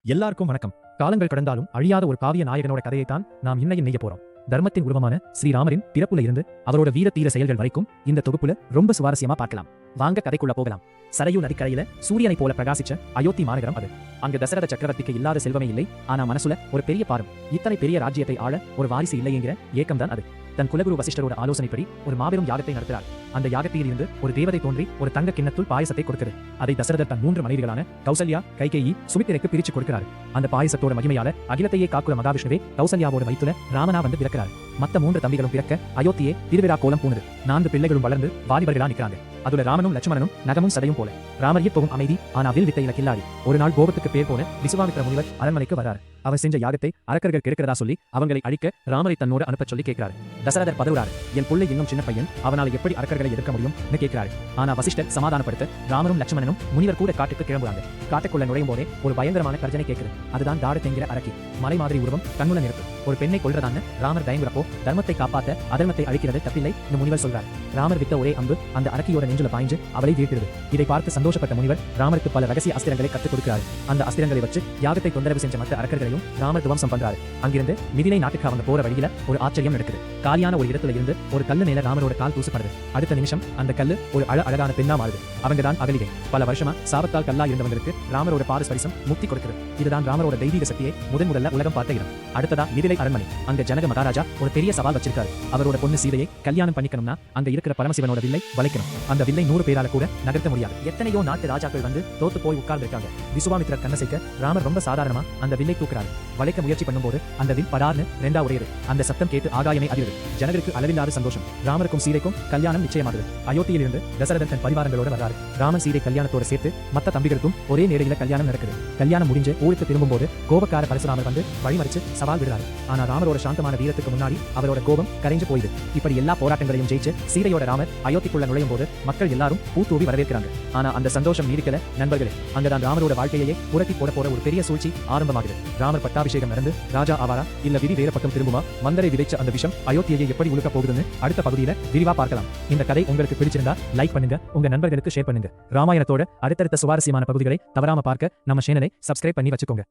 எல்லாருக்கும் வணக்கம். காலங்கள் கடந்தாலும் அழியாத ஒரு காவிய நாயகனோட கதையைத்தான் நாம் இன்னைக்கு நெய்ய போறோம். தர்மத்தின் உருவமான ஸ்ரீராமரின் பிறப்புல இருந்து அவரோட வீர தீர செயல்கள் வரைக்கும் இந்த தொகுப்புல ரொம்ப சுவாரஸ்யமா பார்க்கலாம். வாங்க கதைக்குள்ள போகலாம். சரையு நதிக்கரையில சூரியனை போல பிரகாசிச்ச அயோத்தி மாநகரம் அது. அங்க தசரத சக்கரவர்த்திக்கு இல்லாத செல்வமே இல்லை. ஆனா மனசுல ஒரு பெரிய பாரம். இத்தனை பெரிய ராஜ்யத்தை ஆள ஒரு வாரிசு இல்லைங்கிற ஏக்கம் தான் அது. தன் குலகுரு வசிஷ்டரோட ஆலோசனைப்படி ஒரு மாபெரும் யாகத்தை நடத்துகிறார். அந்த யாகத்தில் இருந்து ஒரு தேவதை தோன்றி ஒரு தங்க கிண்ணத்துள் பாயசத்தை கொடுக்கிறது. அதை தசரதர் தன் 3 மனைவிகளான கௌசல்யா, கைகேயி, சுமித்திரைக்கு பிரிச்சு கொடுக்கிறார். அந்த பாயசத்தோட மகிமையால அகிலத்தையே காக்குற மகாவிஷ்ணுவே கௌசல்யாவோட வயித்துல ராமனா வந்து பிறக்கிறார். மத்த 3 தம்பிகளும் பிறக்க அயோத்தியே திருவிழா கோலம் பூணுது. 4 பிள்ளைகளும் வளர்ந்து வாலிபர்களா நிற்கிறாங்க. அதுல ராமனும் லட்சுமணனும் நகமும் சதையும் போல. ராமர் இப்பவும் அமைதி, ஆனா வில் வித்தையில கில்லாடி. ஒரு நாள் கோபத்துக்கு பேர் போன விசுவாமித்திர முனிவர் அரண்மனைக்கு வர்றார். அவர் செஞ்ச யாகத்தை அரக்கர்கள் கெடுக்கிறதா சொல்லி அவங்களை அழிக்க ராமரை தன்னோடு அனுப்ப சொல்லி கேட்கிறார். தசரதர் பதவுறார். என் புள்ளை இன்னும் சின்ன பையன், அவனால் எப்படி அரக்கர்களை எதிர்க்க முடியும்னு கேட்கிறாரு. ஆனா வசிஷ்டர் சமாதானப்படுத்த ராமரும் லட்சுமணனும் முனிவர் கூட காட்டுக்கு கிளம்புறாங்க. காட்டுக்குள்ள நுழையும் போதே ஒரு பயங்கரமான கர்ஜனை கேட்குது. அதுதான் தாடத்தைங்கிற அரக்கி. மலை மாதிரி உருவம், கண்ணுல நிறுத்து. ஒரு பெண்ணை கொல்றதான்னு ராமர் தயங்குறப்போ தர்மத்தை காப்பாத்த அதர்மத்தை அழிக்கிறது தப்பில்லை முனிவர் சொல்றார். ராமர் விட்ட ஒரே அம்பு அந்த அரக்கியோட நெஞ்சுல பாய்ஞ்சு அவளை வீழ்த்திடுது. இதை பார்த்து சந்தோஷப்பட்ட முனிவர் ராமருக்கு பல ரகசிய அஸ்திரங்களை கற்றுக் கொடுக்கிறார். அந்த அஸ்திரங்களை வச்சு யாகத்தை தொந்தரவு செஞ்ச மற்ற அரக்கர்களையும் ராமர் துவம்சம் பண்றாரு. அங்கிருந்து மிதிலை நாட்டுக்கு அவங்க போற வழியில ஒரு ஆச்சரியம் நடக்குது. காலியான ஒரு இடத்துல இருந்து ஒரு கல்லு மேல ராமரோட கால் தூசப்படுது. அடுத்த நிமிஷம் அந்த கல்லு ஒரு அழகான பெண்ணா மாறுது. அவங்க தான் அகலிகை. பல வருஷமா சாபத்தால் கல்லா இருந்தவங்களுக்கு ராமரோட பாரஸ்பரிசம் முக்தி கொடுக்குது. இதுதான் ராமரோட தெய்வீக சக்தியை முதல்ல உலகம் பார்த்த இடம். அடுத்ததா மிதிலை அரண்மனை. அங்க ஜனக மகாராஜா ஒரு பெரிய சவால் வச்சிருக்காரு. அவரோட பொண்ணு சீதையை கல்யாணம் பண்ணிக்கணும்னா அங்க இருக்கிற பரமசிவனோட வில்லை வளைக்கணும். அந்த வில்லை 100 பேரால கூட நகர்த்த முடியாது. எத்தனையோ நாட்டு ராஜாக்கள் வந்து தோத்து போய் உட்கார்ந்து இருக்காங்க. விசுவாமித்திரர் கண்ணசைக்க ராமர் ரொம்ப சாதாரணமா அந்த வில்லை தூக்குறாரு. வளைக்க முயற்சி பண்ணும்போது அந்த வில் படார்னு 2ஆ உடையுது. அந்த சத்தம் கேட்டு ஆகாயமே அதிருது. ஜனங்களுக்கு அளவில்லாத சந்தோஷம். ராமருக்கும் சீதைக்கும் கல்யாணம் நிச்சயமாகுது. அயோத்தியில் இருந்து தசரதன் தன் பரிவாரங்களோட வர்றாரு. ராமன் சீதை கல்யாணத்தோட சேர்த்து மத்த தம்பிகளுக்கும் ஒரே நேரையில கல்யாணம் நடக்குது. கல்யாணம் முடிஞ்சு ஊருக்கு திரும்பும்போது கோபக்கார பரசுராமர் வந்து வழிமறிச்சு சவால் விடுறாரு. ஆனா ராமரோட சாந்தமான வீரத்துக்கு முன்னாடி அவரோட கோபம் கரைஞ்சு போயிடுது. இப்படி எல்லா போராட்டங்களையும் ஜெயிச்சு சீதையோட ராமர் அயோத்திக்குள்ள நுழையும் போது மக்கள் எல்லாரும் பூத்தூவி வரவேற்கிறாங்க. ஆனா அந்த சந்தோஷம் நீடிக்கல நண்பர்களே. அங்கதான் ராமரோட வாழ்க்கையை புரட்டி போட போற ஒரு பெரிய சூழ்ச்சி ஆரம்பமாகுது. ராமர் பட்டாபிஷேகம் நடந்து ராஜா ஆவாரா இல்ல விதி வேற பக்கம் திரும்புமா? மந்தரை விதைச்ச அந்த விஷம் அயோத்தியை எப்படி உழுக்க போகுதுன்னு அடுத்த பகுதியில விரிவா பார்க்கலாம். இந்த கதை உங்களுக்கு பிடிச்சிருந்தா லைக் பண்ணுங்க, உங்க நண்பர்களுக்கு ஷேர் பண்ணுங்க. ராமாயணத்தோட அடுத்தடுத்த சுவாரஸ்யமான பகுதிகளை தவறாம பார்க்க நம்ம சேனலை சப்ஸ்கிரைப் பண்ணி வச்சுக்கோங்க.